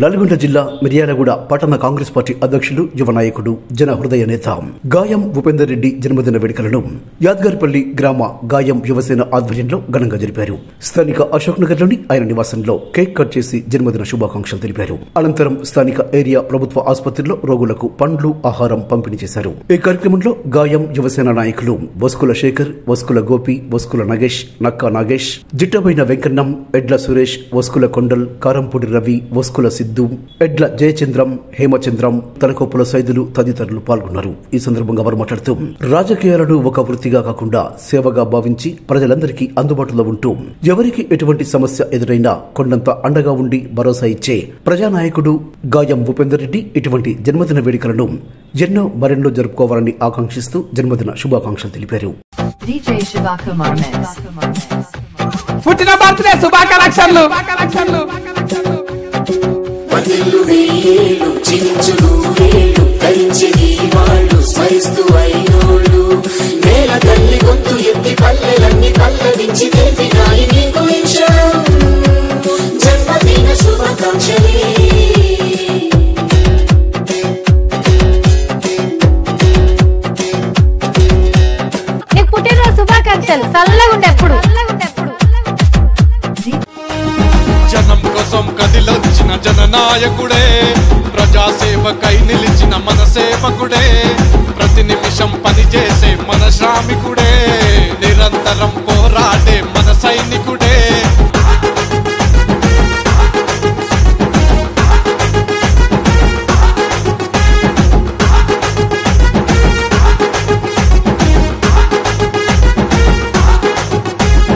నల్గొండ జిల్లా మిర్యాలగూడ పట్టణ కాంగ్రెస్ పార్టీ అధ్యక్షులు యువ నాయకుడు జన హృదయ నేత గాయం ఉపేందర్ రెడ్డి జన్మదిన వేడుకలను యాద్గార్పల్లి గ్రామ గాయం యువసేన ఆధ్వర్యంలో ఘనంగా జరిపారు. స్థానిక అశోక్ నగర్ లోని ఆయన నివాసంలో కేక్ కట్ చేసి జన్మదిన శుభాకాంక్షలు తెలిపారు. అనంతరం స్థానిక ఏరియా ప్రభుత్వ ఆసుపత్రిలో రోగులకు పండ్లు ఆహారం పంపిణీ చేశారు. ఈ కార్యక్రమంలో గాయం యువసేన నాయకులు వస్కుల శేఖర్, వస్కుల గోపి, వస్కుల నగేష్, నక్కా నాగేష్, జిట్టబైన వెంకన్నం, ఎడ్ల సురేష్, వస్కుల కొండల్, కారంపూడి రవి, వస్కుల సిద్ధు, ఎడ్ల జయచంద్రం, హేమచంద్రం, తలకోపుల సైదులు తదితరులు పాల్గొన్నారు. ఈ సందర్భంగా వారు మాట్లాడుతూ రాజకీయాలను ఒక వృత్తిగా కాకుండా సేవగా భావించి ప్రజలందరికీ అందుబాటులో ఉంటూ ఎవరికి ఎటువంటి సమస్య ఎదురైనా కొండంత అండగా ఉండి భరోసా ఇచ్చే ప్రజానాయకుడు గాయం ఉపేందర్ రెడ్డి ఇటువంటి జన్మదిన వేడుకలను ఎన్నో మరెన్నో జరుపుకోవాలని ఆకాంక్షిస్తూ జన్మదిన శుభాకాంక్షలు తెలిపారు. పుట్టిన బర్త్డే శుభాకాంక్షలు. పదిలు వేలు చించులు వేలు ధరించని వాళ్ళు స్మరిస్తూ అయినోళ్ళు నేల తల్లి గొంతు ఎత్తి పల్లెలన్నీ పల్లవించి తెలిపినాయి నీకు జన్మదిన శుభాకాంక్షలే. నీకు పుట్టినరోజు శుభాకాంక్షలు. చల్లగా ఉండే ఎప్పుడు జనం కోసం కదిలొచ్చిన జననాయకుడే, ప్రజాసేవకై నిలిచిన మన సేవకుడే, ప్రతి నిమిషం పనిచేసే మన శ్రామికుడే, నిరంతరం పోరాడే మన సైనికుడే.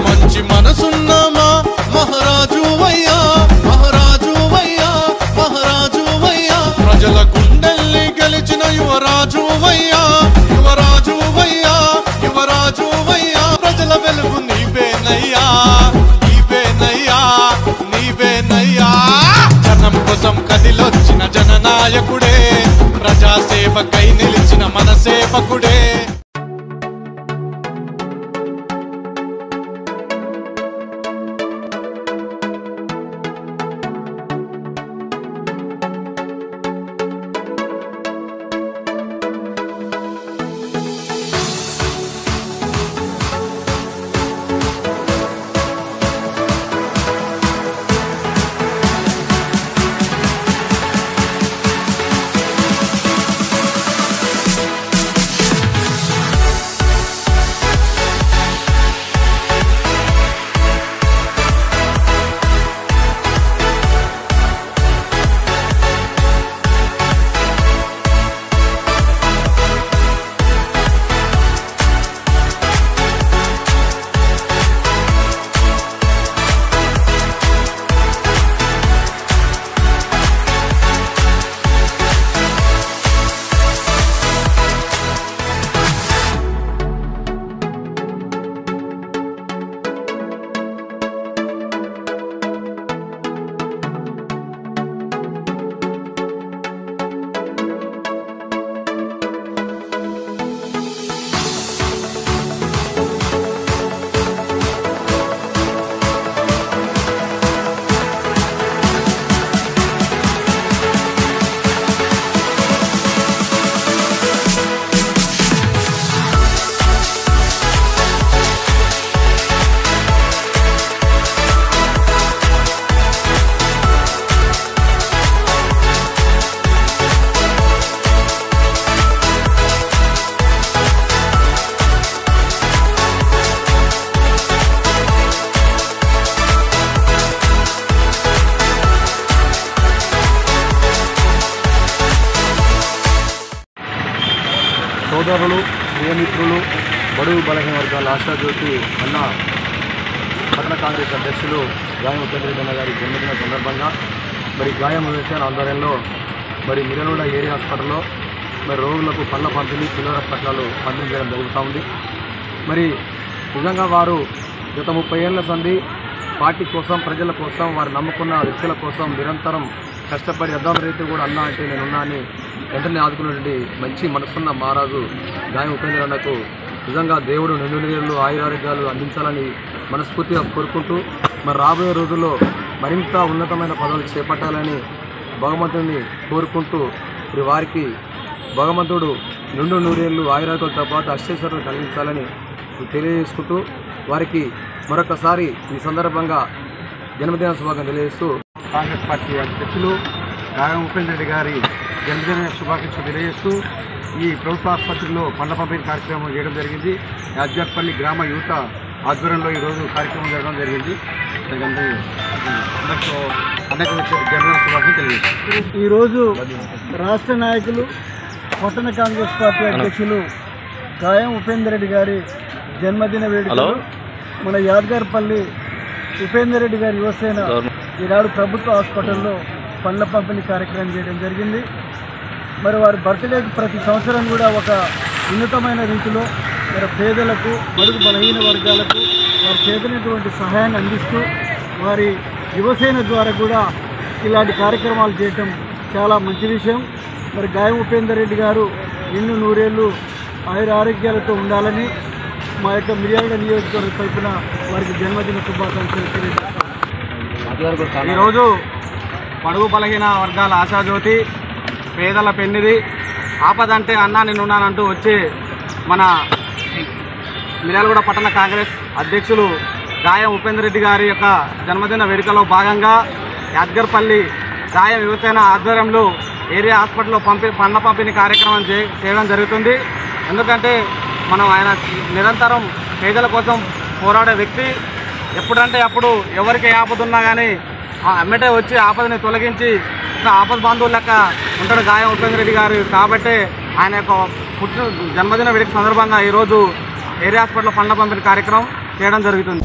మంచి మనసున్నామా మహారాజు వయ్యా, మహారాజు వయ్యా, మహారాజు వయ్యా, ప్రజల గుండెల్ని గెలిచిన యువరాజు వయ్యా, యువరాజు వయ్యా, యువరాజు వయ్యా, ప్రజల వెలుగు నీవేనయ్యా, నీవేనయ్యా, నీవేనయ్యా. జనం కోసం కదిలొచ్చిన జననాయకుడే, ప్రజాసేవకై నిలిచిన మన సేవకుడే. సోదరులు, ప్రియమిత్రులు, బడుగు బలహీన వర్గాల ఆశాజ్యోతి అన్న పట్టణ కాంగ్రెస్ అధ్యక్షులు గాయం ఉపేందర్ రెడ్డి గారి జన్మదిన సందర్భంగా మరి గాయం యువసేన ఆధ్వర్యంలో మరి మిర్యాలగూడ ఏరియా హాస్పిటల్లో మరి రోగులకు పళ్ళ పంపిణీ, పిల్లల పట్టాలు పంపిణీ చేయడం జరుగుతూ ఉంది. మరి నిజంగా వారు గత 30 ఏళ్ల సంది పార్టీ కోసం, ప్రజల కోసం, వారు నమ్ముకున్న వ్యక్తుల కోసం నిరంతరం కష్టపడి అద్దాం రైతు కూడా అన్నా అంటే నేనున్నా అని వెంటనే ఆదుకున్నటువంటి మంచి మనసున్న మహారాజు గాయం ఉపేందర్ అన్నకు నిజంగా దేవుడు నిండు ఆయురారోగ్యాలు అందించాలని మనస్ఫూర్తిగా కోరుకుంటూ మరి రాబోయే రోజుల్లో మరింత ఉన్నతమైన పదవులు చేపట్టాలని భగవంతుడిని కోరుకుంటూ మరి వారికి భగవంతుడు నిండు నూరేళ్లు ఆయురాలతో పాటు అష్టేశ్వరులు కలిగించాలని తెలియజేసుకుంటూ వారికి మరొకసారి ఈ సందర్భంగా జన్మదిన శుభాకాంక్షలు తెలియజేస్తూ కాంగ్రెస్ పార్టీ అధ్యక్షులు గాయం ఉపేంద్ర రెడ్డి గారి జన్మదిన శుభాకాంక్షలు తెలియజేస్తూ ఈ ప్రభుత్వ ఆసుపత్రిలో పండ్ల పంపిణీ కార్యక్రమం చేయడం జరిగింది. యాద్గార్పల్లి గ్రామ యువత ఆధ్వర్యంలో ఈరోజు కార్యక్రమం జరగడం జరిగింది. జన్మదిన శుభాకాంక్షలు తెలియజేస్తారు. ఈరోజు రాష్ట్ర నాయకులు పట్టణ కాంగ్రెస్ పార్టీ అధ్యక్షులు గాయం ఉపేంద్ర రెడ్డి గారి జన్మదిన వేడుకలు మన యాద్గార్పల్లి ఉపేంద్ర రెడ్డి గారి యువసేన ఈనాడు ప్రభుత్వ హాస్పిటల్లో పండ్ల పంపిణీ కార్యక్రమం చేయడం జరిగింది. మరి వారి బర్త్డేకి ప్రతి సంవత్సరం కూడా ఒక ఉన్నతమైన రీతిలో మరి పేదలకు బడుగు బలహీన వర్గాలకు వారు చేసినటువంటి సహాయాన్ని అందిస్తూ వారి యువసేన ద్వారా కూడా ఇలాంటి కార్యక్రమాలు చేయటం చాలా మంచి విషయం. మరి గాయం ఉపేందర్ రెడ్డి గారు నిన్ను నూరేళ్లు ఆరోగ్యాలతో ఉండాలని మా యొక్క మిర్యాలగూడ నియోజకవర్గ తరఫున వారికి జన్మదిన శుభాకాంక్షలు తెలియజేస్తాం. ఈరోజు బడుగు బలహీన వర్గాల ఆశాజ్యోతి, పేదల పెన్నిది, ఆపదంటే అన్నా నేనున్నానంటూ వచ్చి మన మిర్యాలగూడ పట్టణ కాంగ్రెస్ అధ్యక్షులు గాయం ఉపేందర్ రెడ్డి గారి యొక్క జన్మదిన వేడుకలో భాగంగా యాద్గార్పల్లి గాయం యువసేన ఆధ్వర్యంలో ఏరియా హాస్పిటల్లో పండ్ల పంపిణీ కార్యక్రమం చేయడం జరుగుతుంది. ఎందుకంటే మనం ఆయన నిరంతరం పేదల కోసం పోరాడే వ్యక్తి. ఎప్పుడంటే అప్పుడు ఎవరికి ఆపదున్నా కానీ అమ్మటే వచ్చి ఆపదని తొలగించి ఆపద బాంధవుల లెక్క ఉంటాడు గాయం ఉపేంద్ర రెడ్డి గారు. కాబట్టి ఆయన యొక్క జన్మదిన వేడుక సందర్భంగా ఈరోజు ఏరియా హాస్పిటల్లో పండ్ల పంపిణీ కార్యక్రమం చేయడం జరుగుతుంది.